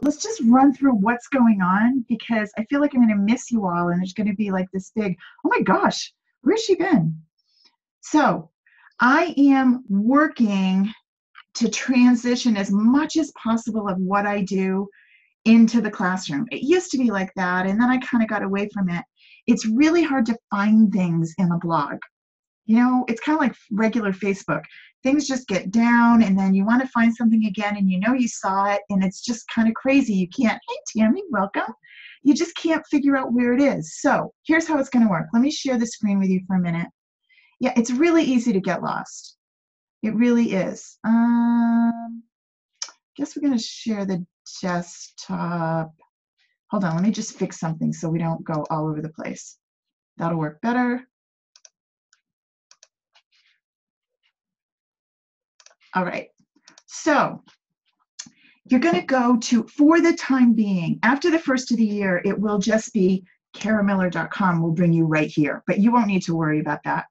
let's just run through what's going on, because I feel like I'm going to miss you all, and there's going to be like this big, oh my gosh, where's she been? So I am working to transition as much as possible of what I do into the classroom. It used to be like that, and then I kind of got away from it. It's really hard to find things in a blog. You know, it's kind of like regular Facebook. Things just get down, and then you want to find something again, and you know you saw it, and it's just kind of crazy. You can't, hey, Tammy, welcome. You just can't figure out where it is. So here's how it's going to work. Let me share the screen with you for a minute. Yeah, it's really easy to get lost. It really is. Guess we're going to share the desktop. Hold on, let me just fix something so we don't go all over the place. That'll work better. All right, so you're going to go to, for the time being, after the first of the year, it will just be karamiller.com will bring you right here, but you won't need to worry about that.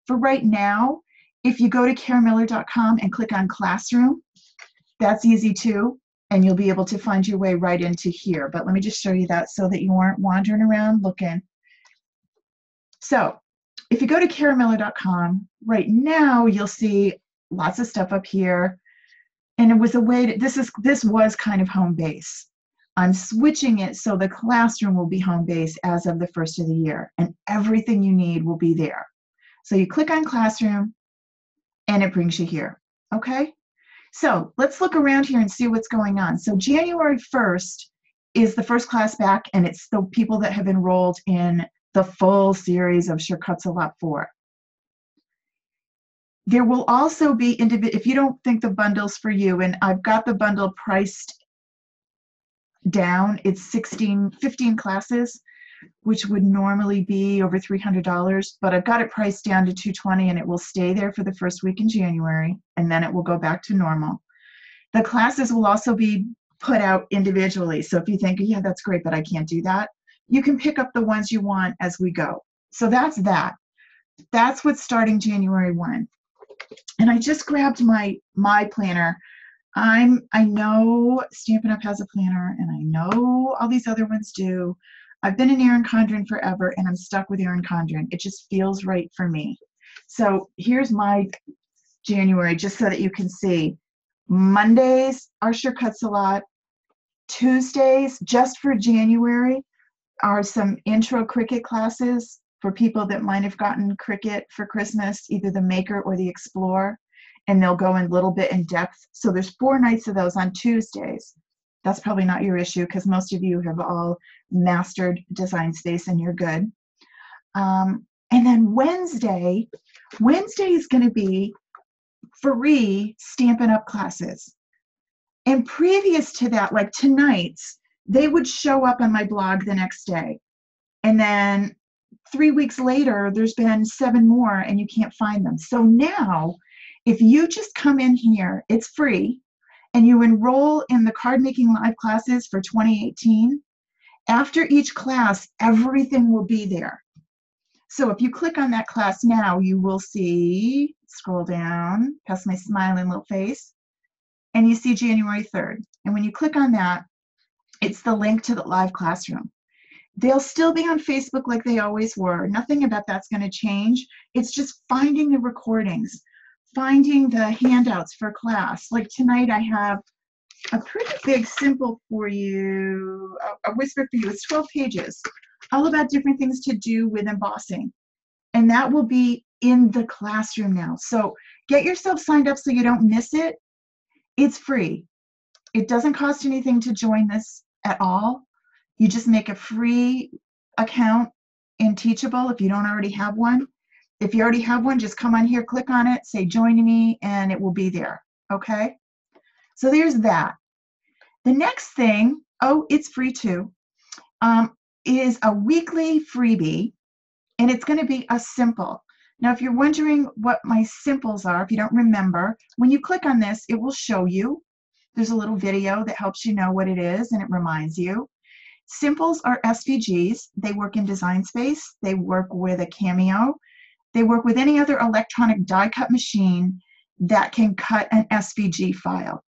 For right now, if you go to karamiller.com and click on Classroom, that's easy too, and you'll be able to find your way right into here. But let me just show you that so that you aren't wandering around looking. So if you go to karamiller.com, right now you'll see lots of stuff up here. And it was a way to, this was kind of home base. I'm switching it so the classroom will be home base as of the first of the year, and everything you need will be there. So you click on Classroom and it brings you here, okay? So let's look around here and see what's going on. So January 1st is the first class back, and it's the people that have enrolled in the full series of Sure Cuts a Lot 4. There will also be, if you don't think the bundle's for you, and I've got the bundle priced down, it's 15 classes, which would normally be over $300, but I've got it priced down to $220, and it will stay there for the first week in January, and then it will go back to normal. The classes will also be put out individually, so if you think, yeah, that's great, but I can't do that, you can pick up the ones you want as we go. So that's that. That's what's starting January 1. And I just grabbed my planner. I know Stampin' Up! Has a planner, and I know all these other ones do. I've been in Erin Condren forever, and I'm stuck with Erin Condren. It just feels right for me. So here's my January, just so that you can see. Mondays are Sure Cuts a Lot. Tuesdays, just for January, are some intro Cricut classes for people that might have gotten Cricut for Christmas, either the Maker or the Explore, and they'll go in a little bit in depth. So there's 4 nights of those on Tuesdays. That's probably not your issue, because most of you have all mastered Design Space and you're good. And then Wednesday is going to be free Stampin' Up! Classes. And previous to that, like tonight's, they would show up on my blog the next day. And then 3 weeks later, there's been 7 more and you can't find them. So now, if you just come in here, it's free, and you enroll in the Card Making Live classes for 2018, after each class, everything will be there. So if you click on that class now, you will see, scroll down past my smiling little face, and you see January 3rd. And when you click on that, it's the link to the live classroom. They'll still be on Facebook like they always were. Nothing about that's going to change. It's just finding the recordings, finding the handouts for class. Like tonight I have a pretty big simple for you, a whisper for you. It's 12 pages, all about different things to do with embossing. And that will be in the classroom now. So get yourself signed up so you don't miss it. It's free. It doesn't cost anything to join this at all. You just make a free account in Teachable if you don't already have one. If you already have one, just come on here, click on it, say join me, and it will be there, okay? So there's that. The next thing, oh, it's free too, is a weekly freebie, and it's going to be a simple. Now, if you're wondering what my simples are, if you don't remember, when you click on this, it will show you. There's a little video that helps you know what it is, and it reminds you. Simples are SVGs. They work in Design Space. They work with a Cameo. They work with any other electronic die cut machine that can cut an SVG file.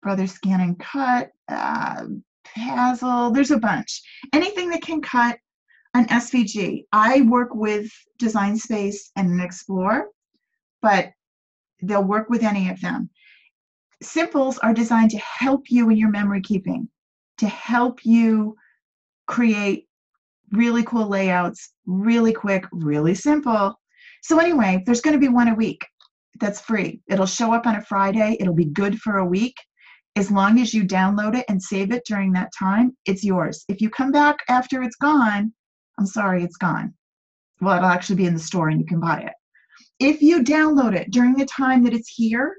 Brother Scan and Cut, Pazzle, there's a bunch. Anything that can cut an SVG. I work with Design Space and Explore, but they'll work with any of them. Simples are designed to help you in your memory keeping, to help you create really cool layouts, really quick, really simple. So anyway, there's going to be one a week that's free. It'll show up on a Friday. It'll be good for a week. As long as you download it and save it during that time, it's yours. If you come back after it's gone, I'm sorry, it's gone. Well, it'll actually be in the store and you can buy it. If you download it during the time that it's here,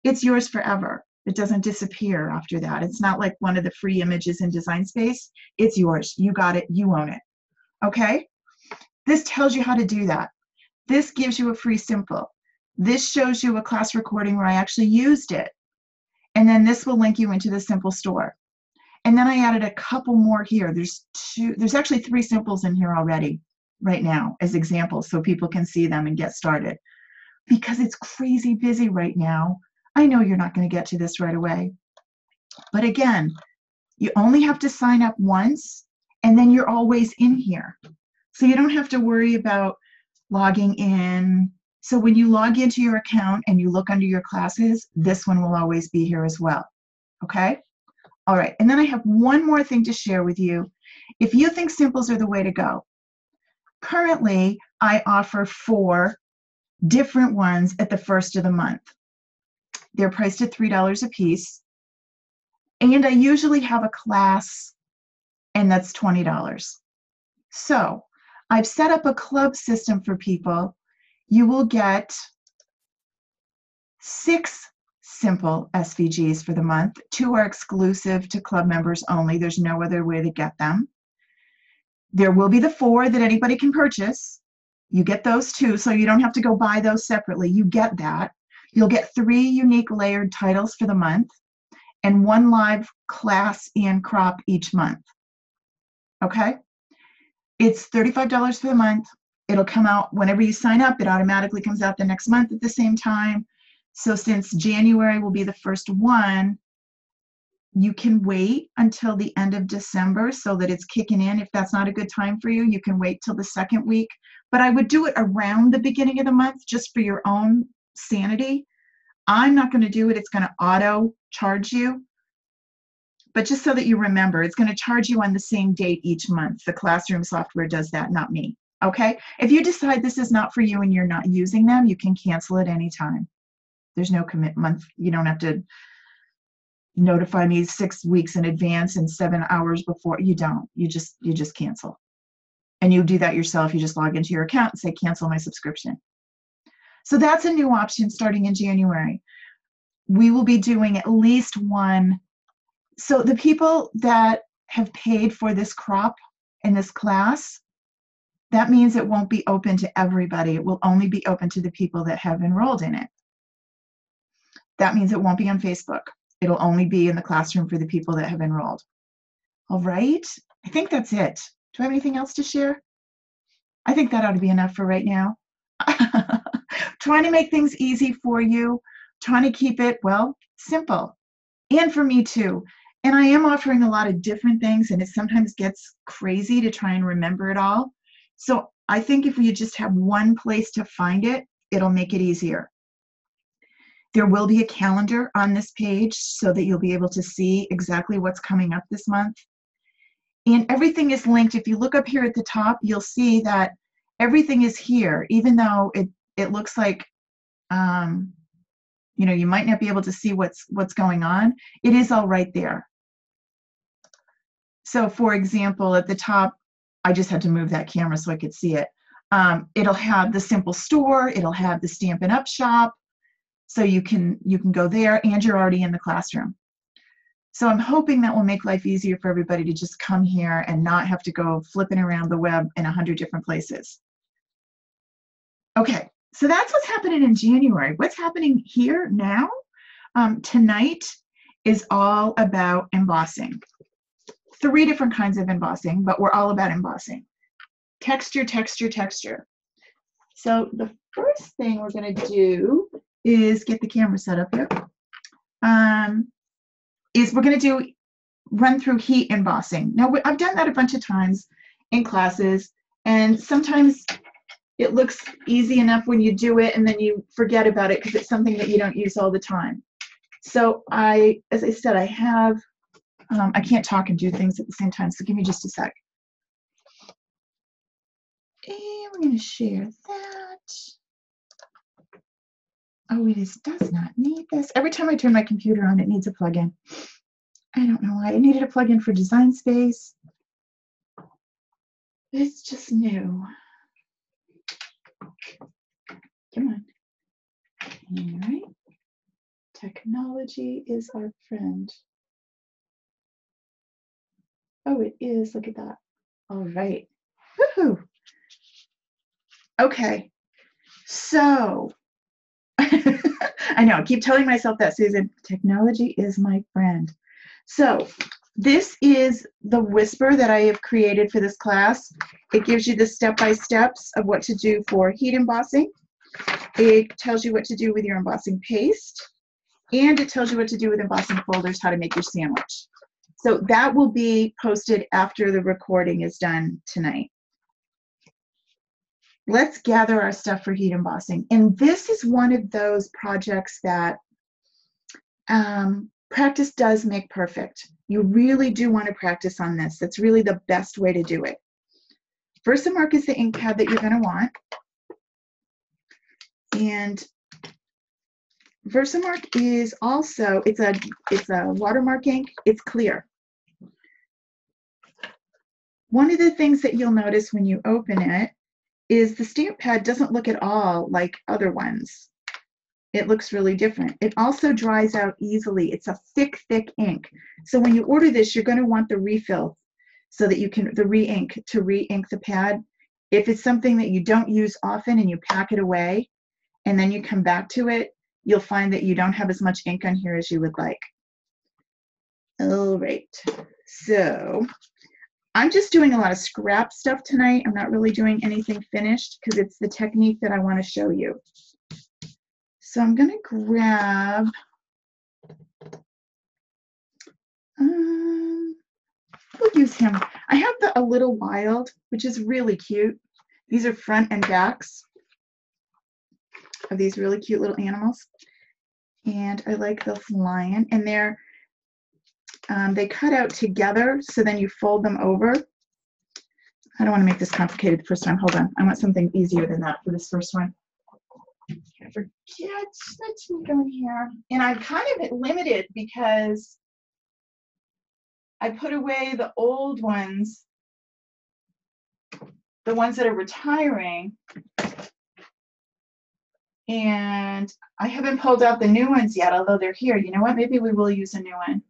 it's yours forever. It doesn't disappear after that. It's not like one of the free images in Design Space. It's yours. You got it. You own it. Okay? This tells you how to do that. This gives you a free simple. This shows you a class recording where I actually used it. And then this will link you into the simple store. And then I added a couple more here. There's actually 3 simples in here already right now as examples so people can see them and get started. Because it's crazy busy right now. I know you're not going to get to this right away. But again, you only have to sign up once and then you're always in here. So you don't have to worry about logging in. So when you log into your account and you look under your classes, this one will always be here as well. Okay? All right. And then I have one more thing to share with you. If you think simples are the way to go, currently I offer 4 different ones at the first of the month. They're priced at $3 a piece. And I usually have a class, and that's $20. So I've set up a club system for people. You will get 6 simple SVGs for the month. 2 are exclusive to club members only. There's no other way to get them. There will be the 4 that anybody can purchase. You get those too, so you don't have to go buy those separately. You get that. You'll get 3 unique layered titles for the month and 1 live class and crop each month. Okay? It's $35 for the month. It'll come out whenever you sign up. It automatically comes out the next month at the same time. So since January will be the first one, you can wait until the end of December so that it's kicking in. If that's not a good time for you, you can wait till the 2nd week. But I would do it around the beginning of the month just for your own sanity. I'm not going to do it. It's going to auto charge you. But just so that you remember, it's going to charge you on the same date each month. The classroom software does that, not me. Okay? If you decide this is not for you and you're not using them, you can cancel at any time. There's no commitment. You don't have to notify me 6 weeks in advance and 7 hours before. You don't. You just cancel. And you do that yourself. You just log into your account and say, cancel my subscription. So that's a new option starting in January. We will be doing at least 1. So the people that have paid for this crop in this class, that means it won't be open to everybody. It will only be open to the people that have enrolled in it. That means it won't be on Facebook. It'll only be in the classroom for the people that have enrolled. All right. I think that's it. Do I have anything else to share? I think that ought to be enough for right now. Trying to make things easy for you, trying to keep it, well, simple. And for me too. And I am offering a lot of different things, and it sometimes gets crazy to try and remember it all. So I think if we just have one place to find it, it'll make it easier. There will be a calendar on this page so that you'll be able to see exactly what's coming up this month. And everything is linked. If you look up here at the top, you'll see that everything is here, even though it looks like, you might not be able to see what's going on. It is all right there. So for example, at the top, I just had to move that camera so I could see it. It'll have the simple store. It'll have the Stampin' Up shop. So you can go there, and you're already in the classroom. So I'm hoping that will make life easier for everybody to just come here and not have to go flipping around the web in 100 different places. Okay, so that's what's happening in January. What's happening here now? Tonight is all about embossing. 3 different kinds of embossing, but we're all about embossing. Texture, texture, texture. So the first thing we're going to do is get the camera set up here. is we're going to run through heat embossing. Now, I've done that a bunch of times in classes, and sometimes it looks easy enough when you do it and then you forget about it because it's something that you don't use all the time. So as I said, I have, I can't talk and do things at the same time, so give me just a sec. And we're going to share that. Oh, it does not need this. Every time I turn my computer on, it needs a plugin. I don't know why. I needed a plugin for Design Space. It's just new. Come on. All right. Technology is our friend. Oh, it is. Look at that. All right. Woohoo. Okay. So, I know, I keep telling myself that, Susan. Technology is my friend. So, this is the whisper that I have created for this class. It gives you the step-by-steps of what to do for heat embossing. It tells you what to do with your embossing paste. And it tells you what to do with embossing folders, how to make your sandwich. So that will be posted after the recording is done tonight. Let's gather our stuff for heat embossing. And this is one of those projects that practice does make perfect. You really do want to practice on this. That's really the best way to do it. Versamark is the ink pad that you're going to want. And Versamark is also, it's a watermark ink. It's clear. One of the things that you'll notice when you open it is the stamp pad doesn't look at all like other ones. It looks really different. It also dries out easily. It's a thick, thick ink. So when you order this, you're going to want the refill so that you can, the re-ink, to re-ink the pad. If it's something that you don't use often and you pack it away and then you come back to it, you'll find that you don't have as much ink on here as you would like. All right, so I'm just doing a lot of scrap stuff tonight. I'm not really doing anything finished because it's the technique that I want to show you. So I'm going to grab, we'll use him. I have the A Little Wild, which is really cute. These are front and backs of these really cute little animals. And I like this lion. And they cut out together, so then you fold them over. I don't want to make this complicated the first time. Hold on. I want something easier than that for this first one. I forget. Let's go in here. And I'm kind of limited because I put away the old ones, the ones that are retiring, and I haven't pulled out the new ones yet, although they're here. You know what? Maybe we will use a new one.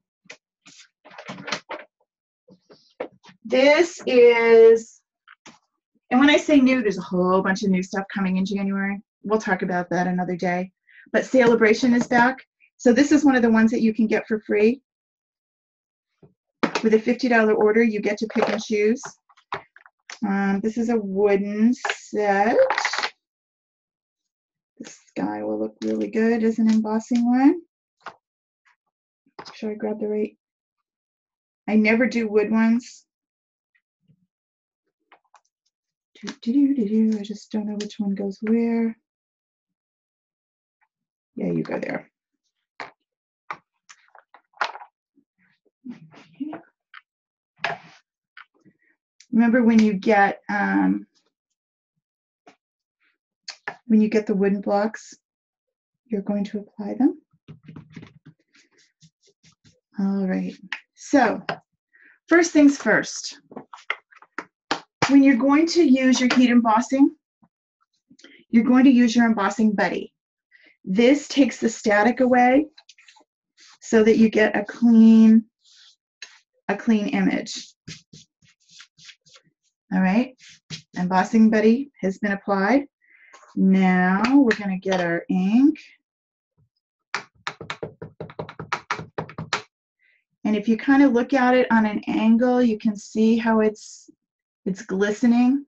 This is, and when I say new, there's a whole bunch of new stuff coming in January. We'll talk about that another day. But Celebration is back. So this is one of the ones that you can get for free. With a $50 order, you get to pick and choose. This is a wooden set. This guy will look really good as an embossing one. Make sure I grab the right. I never do wood ones. I just don't know which one goes where. Yeah, you go there. Remember when you get the wooden blocks, you're going to apply them. All right. So first things first. When you're going to use your heat embossing, you're going to use your embossing buddy. This takes the static away so that you get a clean image. All right, embossing buddy has been applied. Now we're going to get our ink. And if you kind of look at it on an angle, you can see how it's glistening.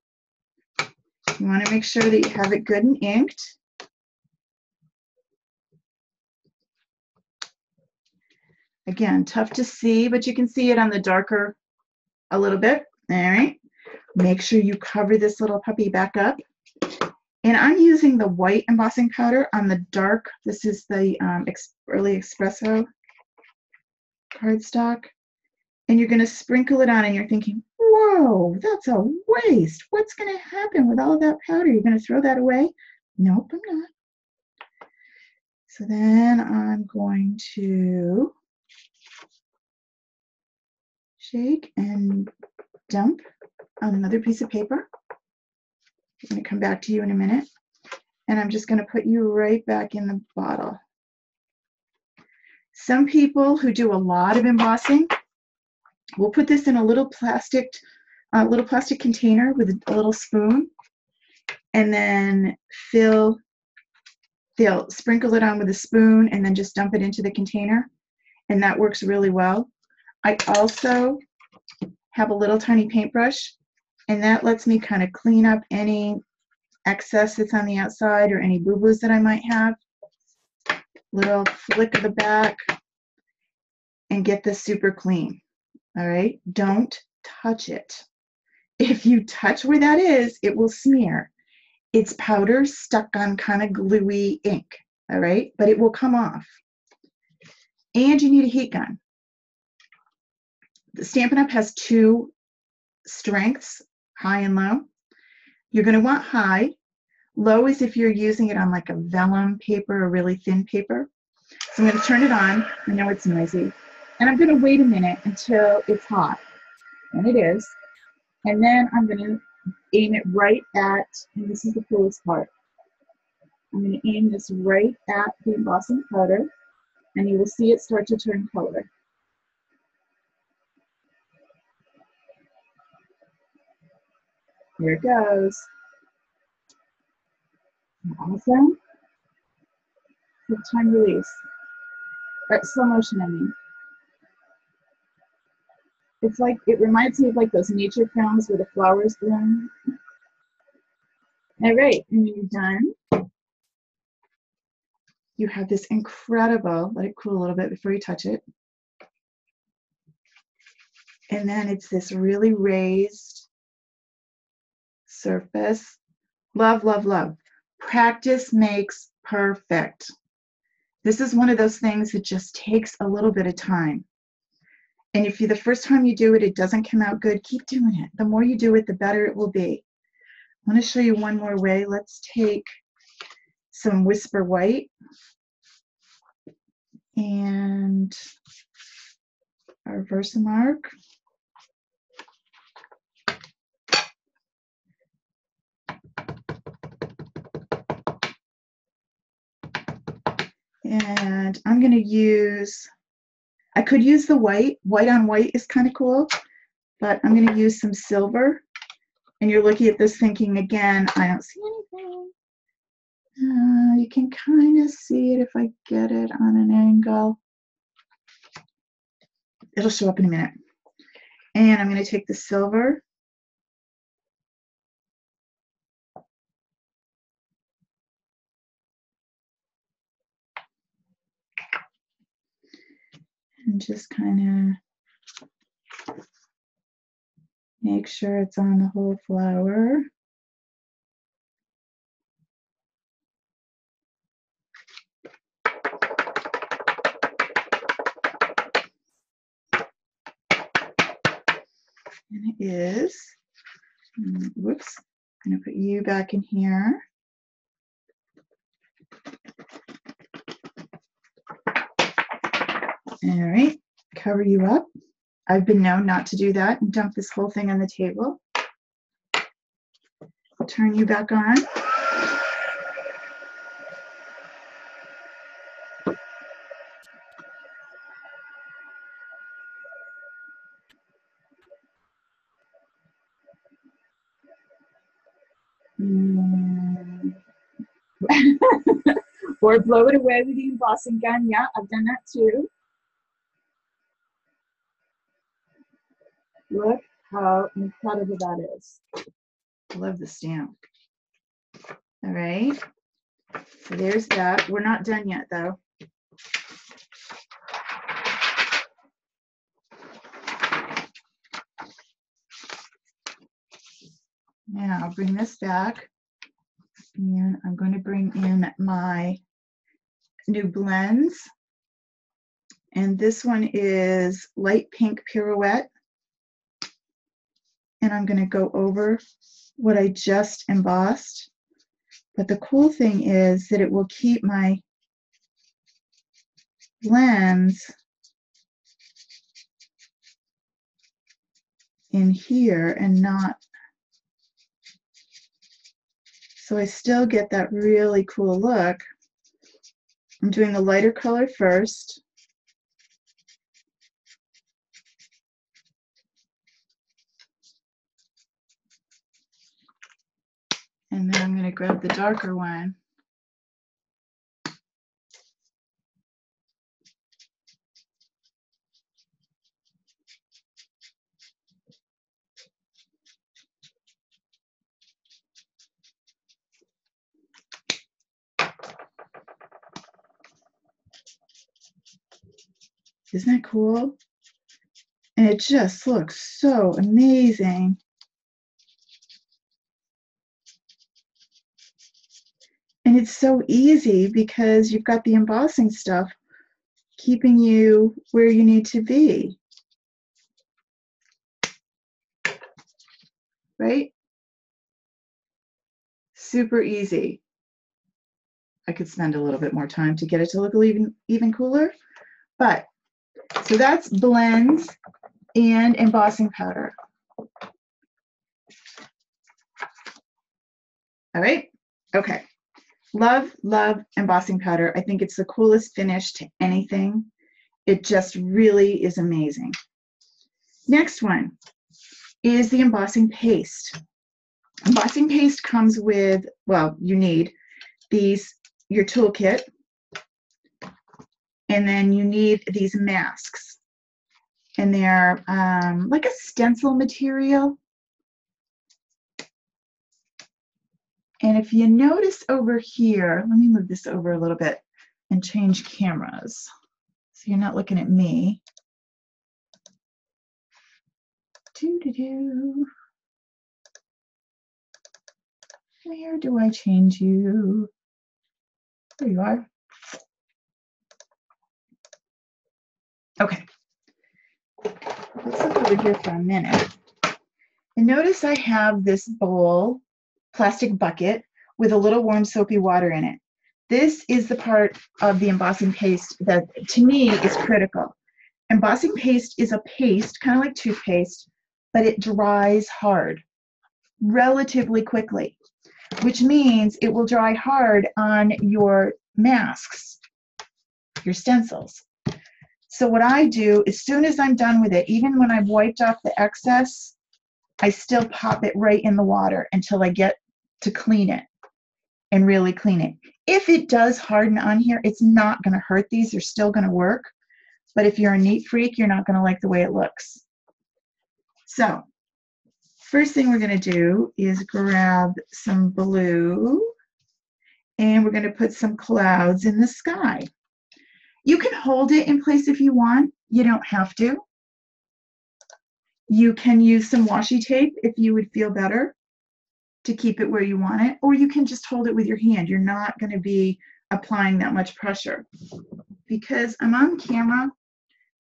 You want to make sure that you have it good and inked. Again, tough to see, but you can see it on the darker a little bit. All right. Make sure you cover this little puppy back up. And I'm using the white embossing powder on the dark. This is the Early Espresso cardstock. And you're going to sprinkle it on, and you're thinking, whoa, that's a waste. What's going to happen with all of that powder? You're going to throw that away? Nope, I'm not. So then I'm going to shake and dump on another piece of paper. I'm going to come back to you in a minute. And I'm just going to put you right back in the bottle. Some people who do a lot of embossing will put this in a little plastic container with a little spoon, and then they'll sprinkle it on with a spoon and then just dump it into the container, and that works really well. I also have a little tiny paintbrush, and that lets me kind of clean up any excess that's on the outside or any boo-boos that I might have. Little flick of the back and get this super clean. All right, don't touch it. If you touch where that is, it will smear. It's powder stuck on kind of gluey ink, all right, but it will come off. And you need a heat gun. The Stampin' Up! Has two strengths, high and low. You're going to want high. Low is if you're using it on like a vellum paper or really thin paper. So I'm going to turn it on. I know it's noisy. And I'm going to wait a minute until it's hot. And it is. And then I'm going to aim it right at, and this is the coolest part, I'm going to aim this right at the embossing powder, and you will see it start to turn color. Here it goes. Awesome. Quick time release. Slow motion, I mean. It's like, it reminds me of like those nature films where the flowers bloom. All right, and when you're done, you have this incredible, let it cool a little bit before you touch it. And then it's this really raised surface. Love, love, love. Practice makes perfect. This is one of those things that just takes a little bit of time. And if the first time you do it, it doesn't come out good, keep doing it. The more you do it, the better it will be. I want to show you one more way. Let's take some Whisper White and our Versamark. And I'm going to use, I could use the white. White on white is kind of cool, but I'm going to use some silver. And you're looking at this thinking, again, I don't see anything. You can kind of see it if I get it on an angle. It'll show up in a minute. And I'm going to take the silver. And just kind of make sure it's on the whole flower. And it is, whoops, I'm going to put you back in here. All right, cover you up. I've been known not to do that and dump this whole thing on the table. I'll turn you back on. Or blow it away with the embossing gun. Yeah, I've done that too. Look how incredible that is. I love the stamp. All right, so there's that. We're not done yet though. Now I'll bring this back, and I'm going to bring in my new blends. And this one is Light Pink Pirouette. And I'm going to go over what I just embossed. But the cool thing is that it will keep my blends in here and not, so I still get that really cool look. I'm doing the lighter color first. And then I'm going to grab the darker one. Isn't that cool? And it just looks so amazing. And it's so easy because you've got the embossing stuff keeping you where you need to be. Right? Super easy. I could spend a little bit more time to get it to look even cooler. But, so that's blends and embossing powder. All right? Okay. Love, love embossing powder. I think it's the coolest finish to anything. It just really is amazing. Next one is the embossing paste. Embossing paste comes with, well, you need your toolkit, and then you need these masks. And they're like a stencil material. And if you notice over here, let me move this over a little bit and change cameras so you're not looking at me. Where do I change you? There you are. Okay. Let's look over here for a minute. And notice I have this bowl, plastic bucket, with a little warm soapy water in it. This is the part of the embossing paste that, to me, is critical. Embossing paste is a paste, kind of like toothpaste, but it dries hard relatively quickly, which means it will dry hard on your masks, your stencils. So what I do, as soon as I'm done with it, even when I've wiped off the excess, I still pop it right in the water until I get to clean it and really clean it. If it does harden on here, it's not going to hurt these. They're still going to work. But if you're a neat freak, you're not going to like the way it looks. So first thing we're going to do is grab some blue, and we're going to put some clouds in the sky. You can hold it in place if you want. You don't have to. You can use some washi tape if you would feel better to keep it where you want it, or you can just hold it with your hand. You're not going to be applying that much pressure. Because I'm on camera,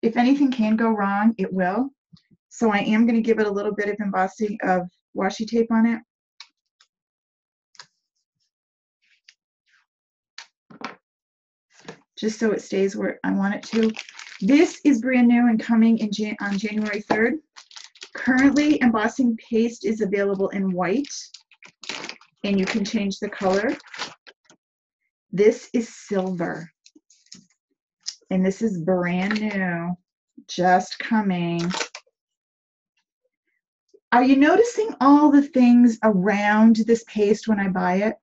if anything can go wrong, it will. So I am going to give it a little bit of embossing of washi tape on it. Just so it stays where I want it to. This is brand new and coming in on January 3rd. Currently, embossing paste is available in white, and you can change the color. This is silver, and this is brand new, just coming. Are you noticing all the things around this paste when I buy it?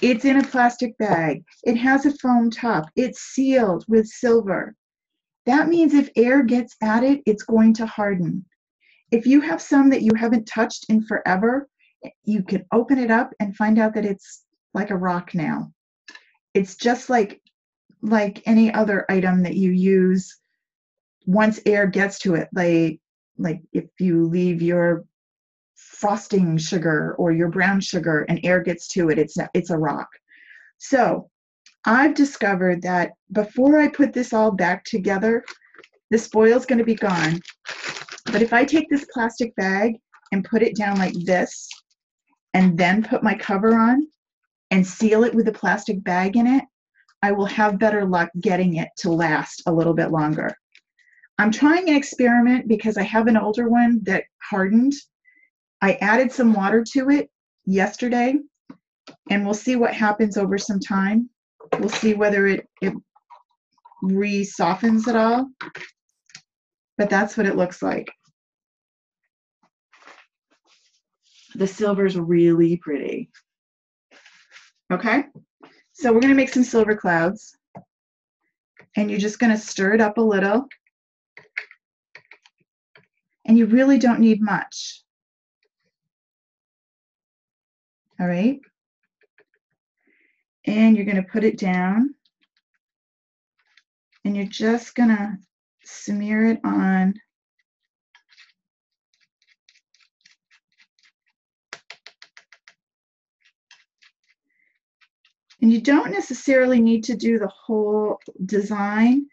It's in a plastic bag. It has a foam top. It's sealed with silver. That means if air gets at it, it's going to harden. If you have some that you haven't touched in forever, you can open it up and find out that it's like a rock now. It's just like any other item that you use once air gets to it. Like if you leave your frosting sugar or your brown sugar and air gets to it, it's a rock. So I've discovered that before I put this all back together, this foil's going to be gone. But if I take this plastic bag and put it down like this and then put my cover on and seal it with a plastic bag in it, I will have better luck getting it to last a little bit longer. I'm trying an experiment because I have an older one that hardened. I added some water to it yesterday, and we'll see what happens over some time. We'll see whether it re-softens at all, but that's what it looks like. The silver's really pretty. Okay, so we're gonna make some silver clouds, and you're just gonna stir it up a little, and you really don't need much. All right, and you're gonna put it down, and you're just gonna smear it on and you don't necessarily need to do the whole design.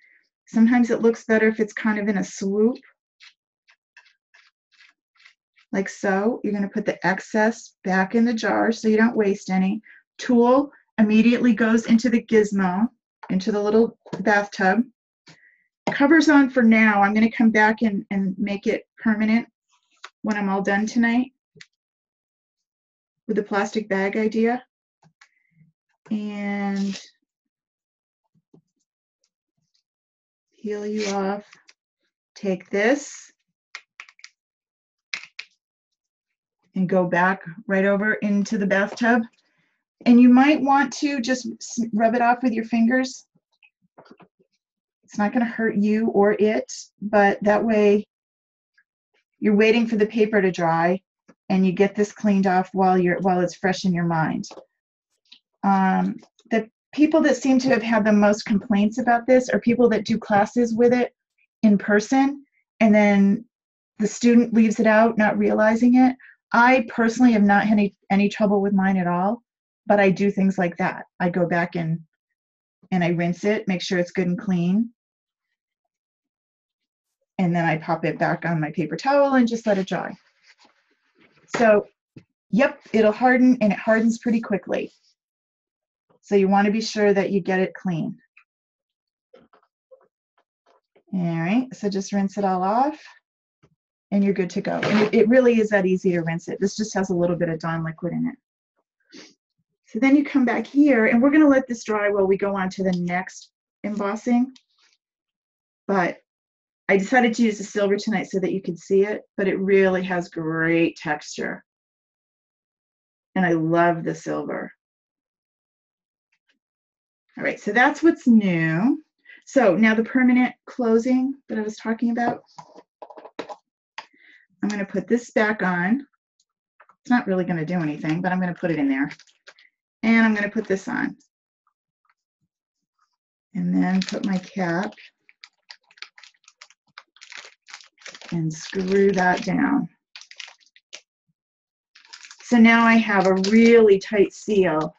Sometimes it looks better if it's kind of in a swoop, like so. You're going to put the excess back in the jar so you don't waste any. Tool immediately goes into the gizmo, into the little bathtub. Cover's on for now. I'm going to come back and make it permanent when I'm all done tonight with the plastic bag idea. And peel you off. Take this and go back right over into the bathtub. And you might want to just rub it off with your fingers. It's not going to hurt you or it, but that way you're waiting for the paper to dry and you get this cleaned off while it's fresh in your mind. The people that seem to have had the most complaints about this are people that do classes with it in person, and then the student leaves it out, not realizing it. I personally have not had any trouble with mine at all, but I do things like that. I go back and I rinse it, make sure it's good and clean, and then I pop it back on my paper towel and just let it dry. So, yep, it'll harden, and it hardens pretty quickly. So you want to be sure that you get it clean. All right, so just rinse it all off, and you're good to go. And it really is that easy to rinse it. This just has a little bit of Dawn liquid in it. So then you come back here, and we're going to let this dry while we go on to the next embossing. But I decided to use the silver tonight so that you could see it, but it really has great texture. And I love the silver. All right, so that's what's new. So now the permanent closing that I was talking about. I'm going to put this back on. It's not really going to do anything, but I'm going to put it in there. And I'm going to put this on. And then put my cap and screw that down. So now I have a really tight seal.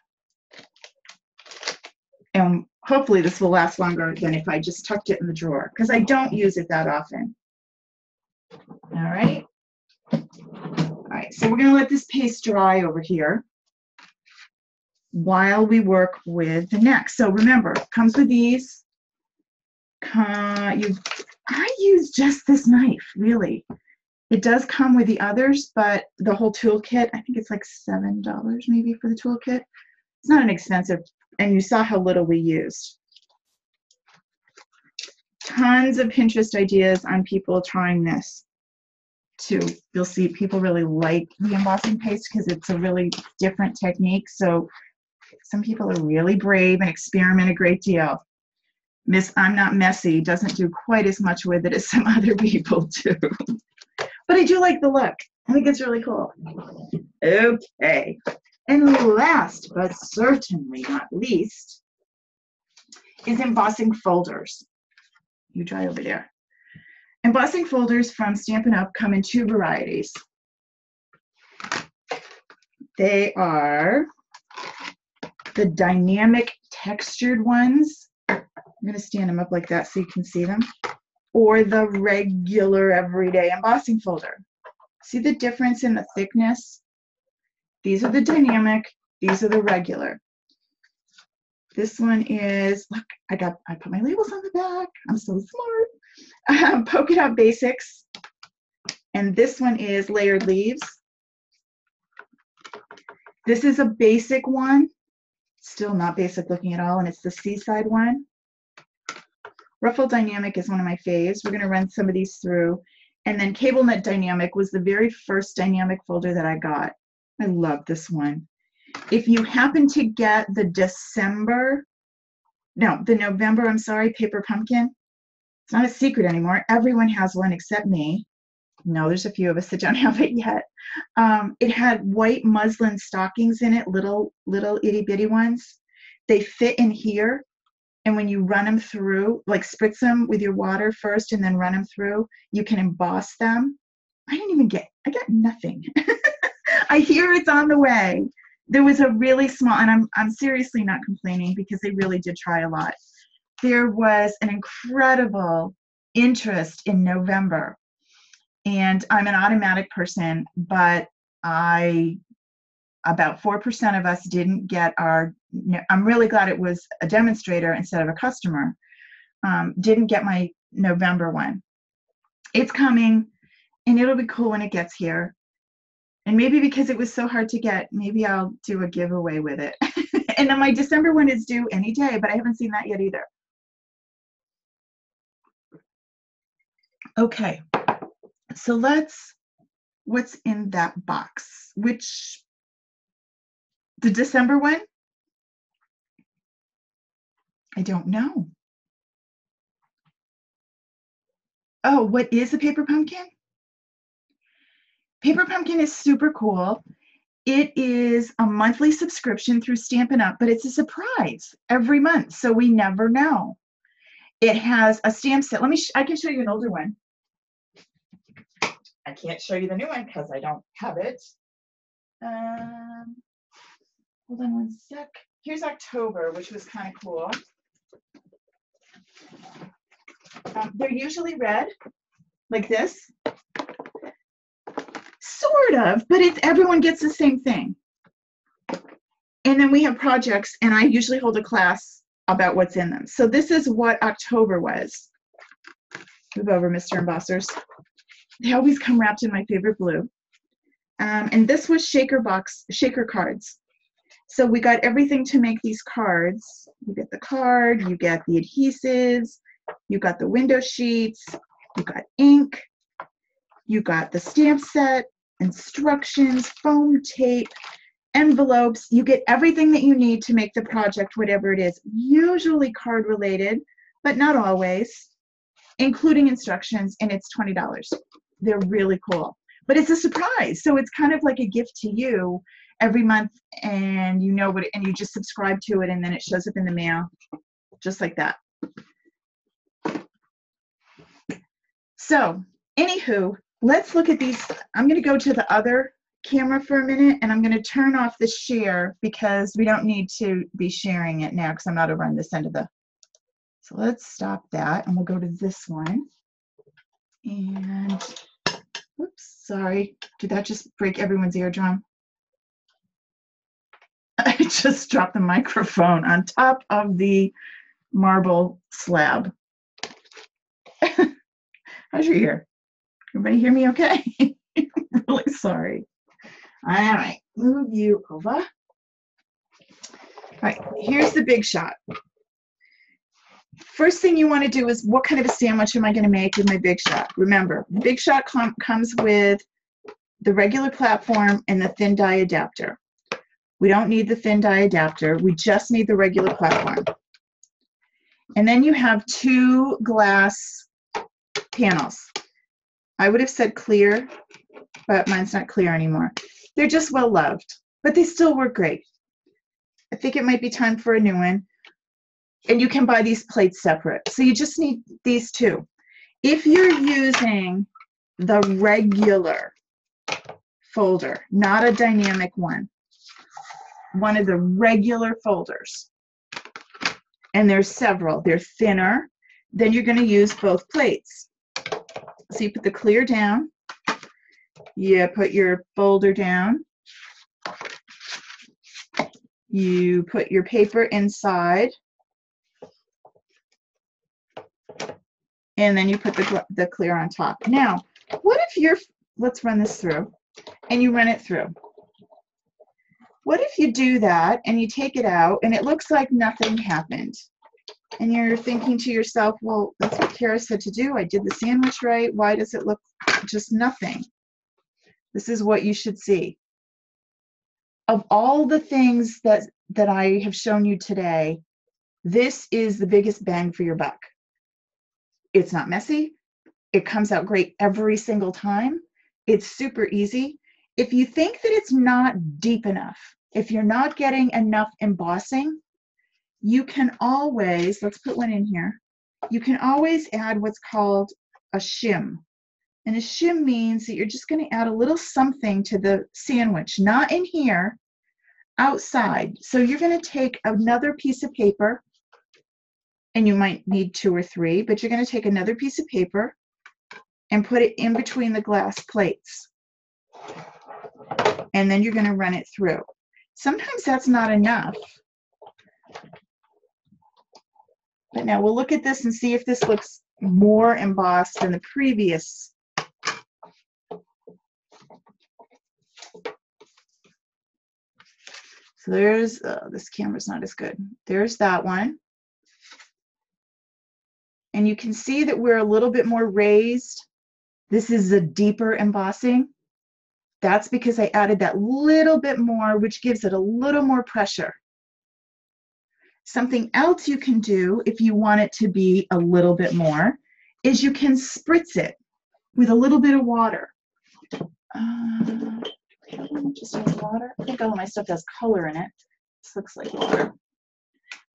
And hopefully this will last longer than if I just tucked it in the drawer, because I don't use it that often. All right. All right, so we're going to let this paste dry over here while we work with the next. So remember, it comes with these. I use just this knife, really. It does come with the others, but the whole toolkit, I think it's like $7 maybe for the toolkit. It's not inexpensive, and you saw how little we used. Tons of Pinterest ideas on people trying this too. You'll see people really like the embossing paste because it's a really different technique. So some people are really brave and experiment a great deal. Miss I'm Not Messy doesn't do quite as much with it as some other people do. But I do like the look. I think it's really cool. Okay. And last but certainly not least is embossing folders. You dry over there. Embossing folders from Stampin' Up! Come in two varieties. They are the dynamic textured ones. I'm going to stand them up like that so you can see them. Or the regular everyday embossing folder. See the difference in the thickness? These are the dynamic, these are the regular. This one is, look, I put my labels on the back. I'm so smart. Polka Dot Basics. And this one is Layered Leaves. This is a basic one. Still not basic looking at all, and it's the Seaside one. Ruffle Dynamic is one of my faves. We're going to run some of these through. And then Cable Knit Dynamic was the very first dynamic folder that I got. I love this one. If you happen to get the November, I'm sorry, Paper Pumpkin, it's not a secret anymore. Everyone has one except me. No, there's a few of us that don't have it yet. It had white muslin stockings in it, little itty bitty ones. They fit in here. And when you run them through, like spritz them with your water first and then run them through, you can emboss them. I got nothing. I hear it's on the way. There was a really small, and I'm seriously not complaining because they really did try a lot. There was an incredible interest in November. And I'm an automatic person, but about 4% of us didn't get our, I'm really glad it was a demonstrator instead of a customer, didn't get my November one. It's coming, and it'll be cool when it gets here. And maybe because it was so hard to get, maybe I'll do a giveaway with it. And then my December one is due any day, but I haven't seen that yet either. Okay, so what's in that box? The December one? I don't know. Oh, what is a Paper Pumpkin? Paper Pumpkin is super cool. It is a monthly subscription through Stampin' Up, but it's a surprise every month, so we never know. It has a stamp set. I can show you an older one. I can't show you the new one because I don't have it. Hold on one sec. Here's October, which was kind of cool. They're usually red, like this. Sort of, but everyone gets the same thing. And then we have projects, and I usually hold a class about what's in them. So this is what October was. Move over, Mr. Embossers. They always come wrapped in my favorite blue. And this was shaker cards. So we got everything to make these cards. You get the card, you get the adhesives, you got the window sheets, you got ink, you got the stamp set, instructions, foam tape, envelopes. You get everything that you need to make the project, whatever it is, usually card related, but not always, including instructions, and it's $20. They're really cool. But it's a surprise, so it's kind of like a gift to you every month, and you know what, and you just subscribe to it, and then it shows up in the mail, just like that. So, anywho, let's look at these. I'm going to go to the other camera for a minute, and I'm going to turn off the share because we don't need to be sharing it now because I'm not over on this end of the. So let's stop that, and we'll go to this one. And, whoops, sorry. Did that just break everyone's eardrum? I just dropped the microphone on top of the marble slab. How's your ear? Everybody hear me okay? I'm really sorry. All right, move you over. All right, here's the big shot. First thing you want to do is, what kind of a sandwich am I going to make with my Big Shot? Remember, Big Shot comes with the regular platform and the thin die adapter. We don't need the thin die adapter. We just need the regular platform. And then you have 2 glass panels. I would have said clear, but mine's not clear anymore. They're just well loved, but they still work great. I think it might be time for a new one. And you can buy these plates separate. So you just need these 2. If you're using the regular folder, not a dynamic one, one of the regular folders. And there's several. They're thinner. Then you're going to use both plates. So you put the clear down. You put your folder down. You put your paper inside. And then you put the clear on top. Now, what if you're, let's run this through, and you run it through. What if you do that and you take it out and it looks like nothing happened? And you're thinking to yourself, well, that's what Kara said to do. I did the sandwich right. Why does it look just nothing? This is what you should see. Of all the things that I have shown you today, this is the biggest bang for your buck. It's not messy. It comes out great every single time. It's super easy. If you think that it's not deep enough, if you're not getting enough embossing, you can always, let's put one in here, you can always add what's called a shim. And a shim means that you're just going to add a little something to the sandwich, not in here, outside. So you're going to take another piece of paper, and you might need 2 or 3, but you're going to take another piece of paper and put it in between the glass plates. And then you're going to run it through. Sometimes that's not enough. But now we'll look at this and see if this looks more embossed than the previous. So there's, this camera's not as good. There's that one. And you can see that we're a little bit more raised. This is a deeper embossing. That's because I added that little bit more, which gives it a little more pressure. Something else you can do if you want it to be a little bit more is you can spritz it with a little bit of water. Just has water. I think all of my stuff has color in it. This looks like water.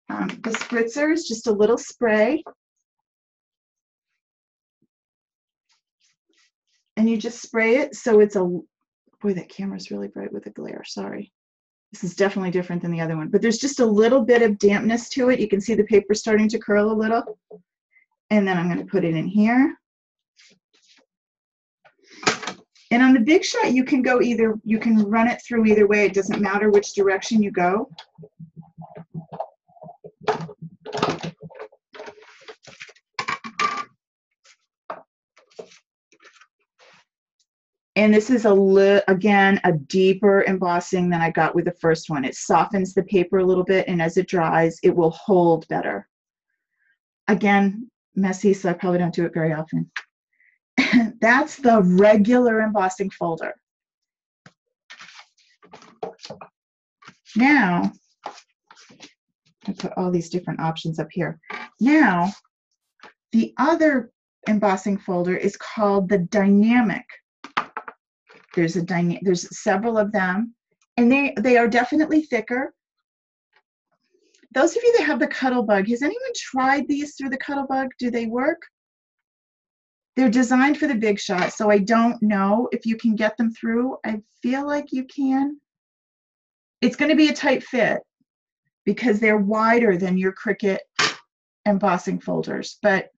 The spritzer is just a little spray. And you just spray it so it's a, boy, that camera's really bright with the glare, sorry. This is definitely different than the other one, but there's just a little bit of dampness to it. You can see the paper starting to curl a little. And then I'm going to put it in here. And on the Big Shot, you can go either, you can run it through either way. It doesn't matter which direction you go. And this is again, a deeper embossing than I got with the first one. It softens the paper a little bit, and as it dries, it will hold better. Again, messy, so I probably don't do it very often. That's the regular embossing folder. Now, I put all these different options up here. Now, the other embossing folder is called the dynamic. There's several of them, and they are definitely thicker. Those of you that have the Cuttlebug, has anyone tried these through the Cuttlebug? Do they work? They're designed for the Big Shot, so I don't know if you can get them through. I feel like you can. It's going to be a tight fit because they're wider than your Cricut embossing folders, but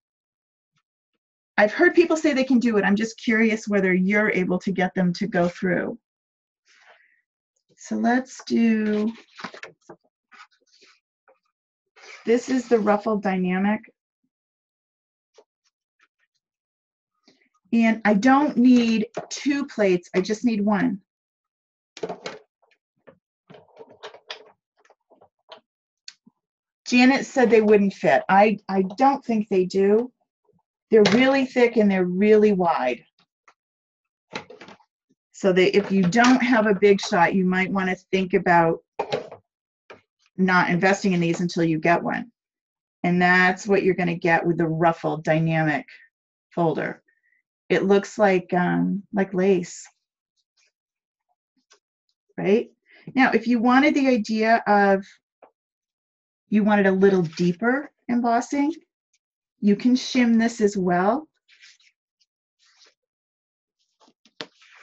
I've heard people say they can do it. I'm just curious whether you're able to get them to go through. So let's do, this is the ruffled dynamic. And I don't need 2 plates, I just need 1. Janet said they wouldn't fit. I don't think they do. They're really thick and they're really wide. So that if you don't have a Big Shot, you might want to think about not investing in these until you get one. And that's what you're going to get with the ruffled dynamic folder. It looks like lace, right? Now, if you wanted the idea of, you wanted a little deeper embossing, you can shim this as well.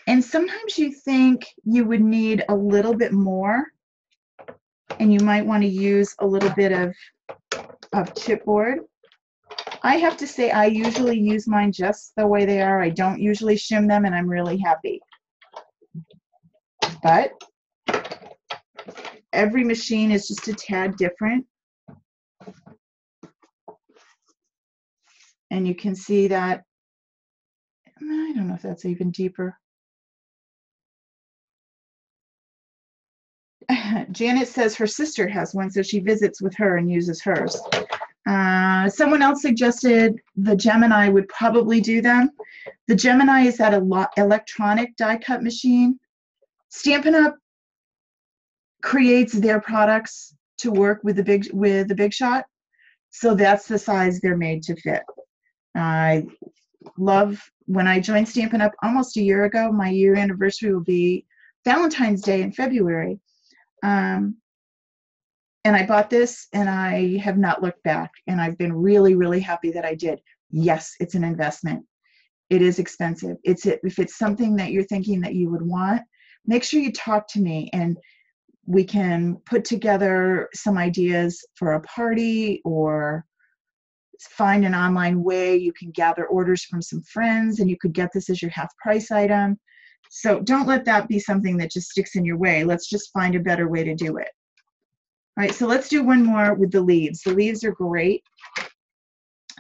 And sometimes you think you would need a little bit more. and you might want to use a little bit of chipboard. I have to say I usually use mine just the way they are. I don't usually shim them, and I'm really happy. But every machine is just a tad different. And you can see that, I don't know if that's even deeper. Janet says her sister has one, so she visits with her and uses hers. Someone else suggested the Gemini would probably do them. The Gemini is that electronic die cut machine. Stampin' Up! Creates their products to work with the Big Shot, so that's the size they're made to fit. I love, when I joined Stampin' Up! Almost a year ago, my year anniversary will be Valentine's Day in February. And I bought this, and I have not looked back, and I've been really, really happy that I did. Yes, it's an investment. It is expensive. If it's something that you're thinking that you would want, make sure you talk to me, and we can put together some ideas for a party, or find an online way you can gather orders from some friends, and you could get this as your half price item. So don't let that be something that just sticks in your way. Let's just find a better way to do it. All right, so let's do one more with the leaves. The leaves are great.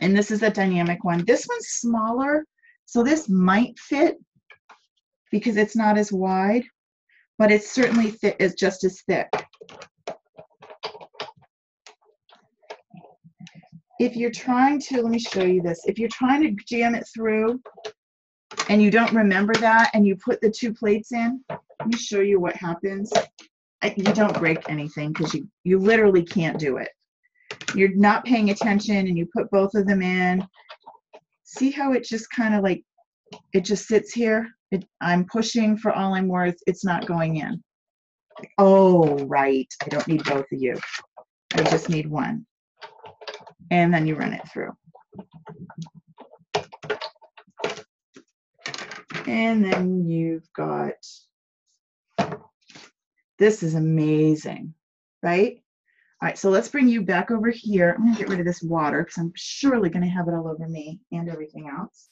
And this is a dynamic one. This one's smaller, so this might fit because it's not as wide, but it's certainly fit, is just as thick. If you're trying to, let me show you this. If you're trying to jam it through and you don't remember that and you put the two plates in, let me show you what happens. You don't break anything because you literally can't do it. You're not paying attention and you put both of them in. See how it just kind of like, it just sits here? I'm pushing for all I'm worth. It's not going in. Oh, right. I don't need both of you. I just need one. And then you run it through. And then you've got, this is amazing, right? All right, so let's bring you back over here. I'm gonna get rid of this water because I'm surely gonna have it all over me and everything else.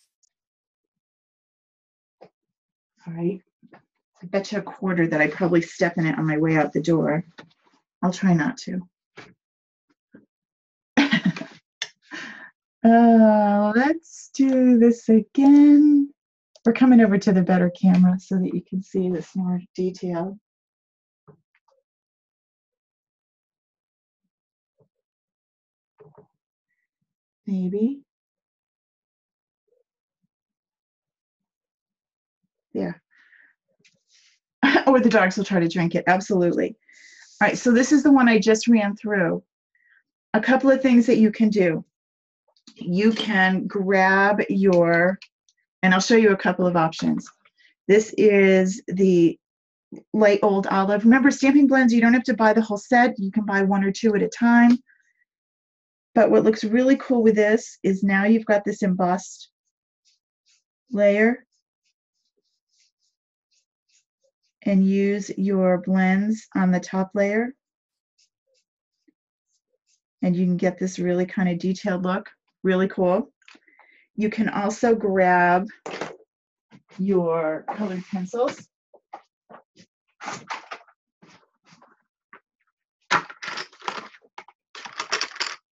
All right, I bet you a quarter that I probably step in it on my way out the door. I'll try not to. Let's do this again. We're coming over to the better camera so that you can see this more detailed. Maybe. There. Or the dogs will try to drink it. Absolutely. All right, so this is the one I just ran through. A couple of things that you can do. You can grab your, and I'll show you a couple of options. This is the light old olive. Remember, stamping blends, you don't have to buy the whole set. You can buy one or two at a time. But what looks really cool with this is now you've got this embossed layer. And use your blends on the top layer. And you can get this really kind of detailed look. Really cool. You can also grab your colored pencils.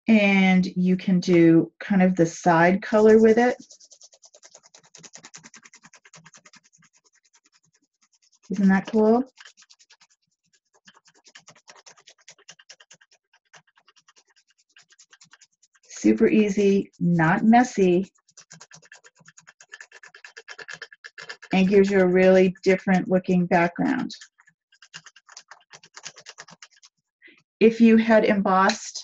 And you can do kind of the side color with it. Isn't that cool? Super easy, not messy, and gives you a really different looking background. If you had embossed,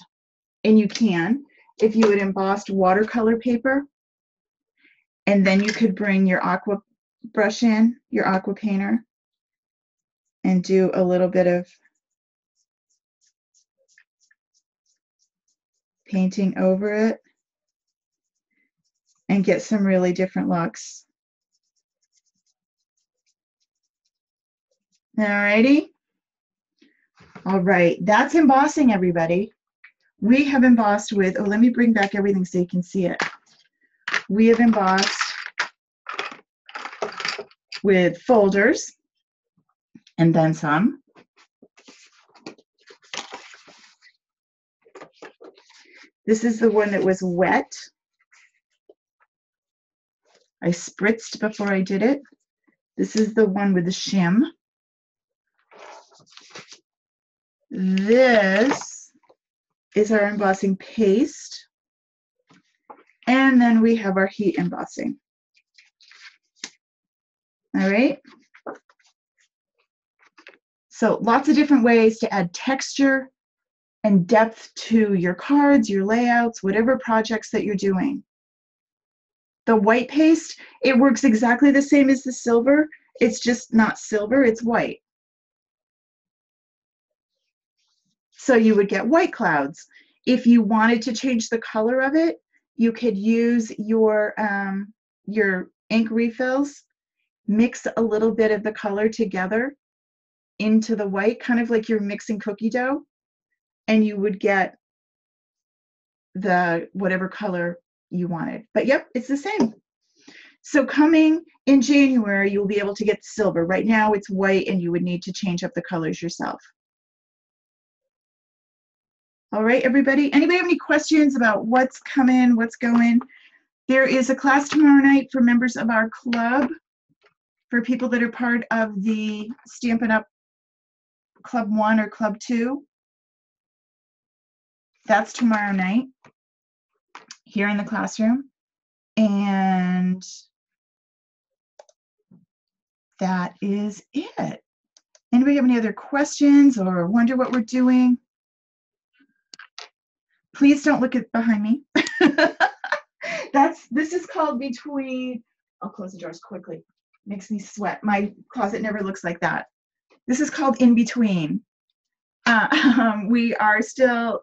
and you can, if you had embossed watercolor paper, and then you could bring your aqua brush in, your aqua painter, and do a little bit of painting over it and get some really different looks. Alrighty. All right, that's embossing, everybody. We have embossed with, oh, let me bring back everything so you can see it. We have embossed with folders and then some. This is the one that was wet. I spritzed before I did it. This is the one with the shim. This is our embossing paste. And then we have our heat embossing. All right. So lots of different ways to add texture and depth to your cards, your layouts, whatever projects that you're doing. The white paste, it works exactly the same as the silver. It's just not silver, it's white. So you would get white clouds. If you wanted to change the color of it, you could use your ink refills, mix a little bit of the color together into the white, kind of like you're mixing cookie dough, and you would get the whatever color you wanted. But yep, it's the same. So coming in January, you'll be able to get silver. Right now it's white and you would need to change up the colors yourself. All right, everybody. Anybody have any questions about what's coming, what's going? There is a class tomorrow night for members of our club, for people that are part of the Stampin' Up! Club 1 or Club 2. That's tomorrow night here in the classroom. And that is it. Anybody have any other questions or wonder what we're doing? Please don't look at behind me. This is called between, I'll close the doors quickly. Makes me sweat. My closet never looks like that. This is called in between. We are still,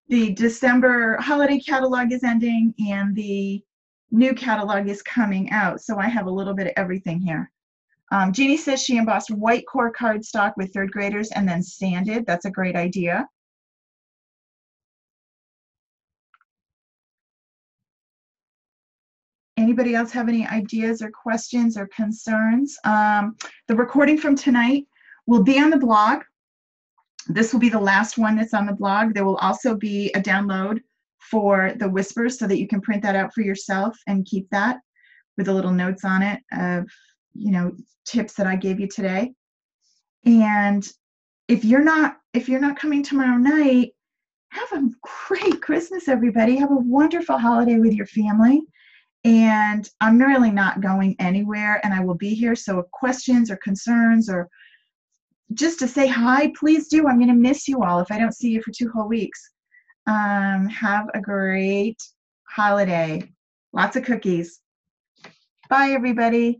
the December holiday catalog is ending and the new catalog is coming out. So I have a little bit of everything here. Jeannie says she embossed white core cardstock with third graders and then sanded. That's a great idea. Anybody else have any ideas or questions or concerns? The recording from tonight will be on the blog. This will be the last one that's on the blog. There will also be a download for the whispers so that you can print that out for yourself and keep that with the little notes on it of, you know, tips that I gave you today. And if you're not coming tomorrow night, have a great Christmas, everybody. Have a wonderful holiday with your family. And I'm really not going anywhere, and I will be here. So if questions or concerns or just to say hi, please do. I'm going to miss you all if I don't see you for 2 whole weeks. Have a great holiday. Lots of cookies. Bye, everybody.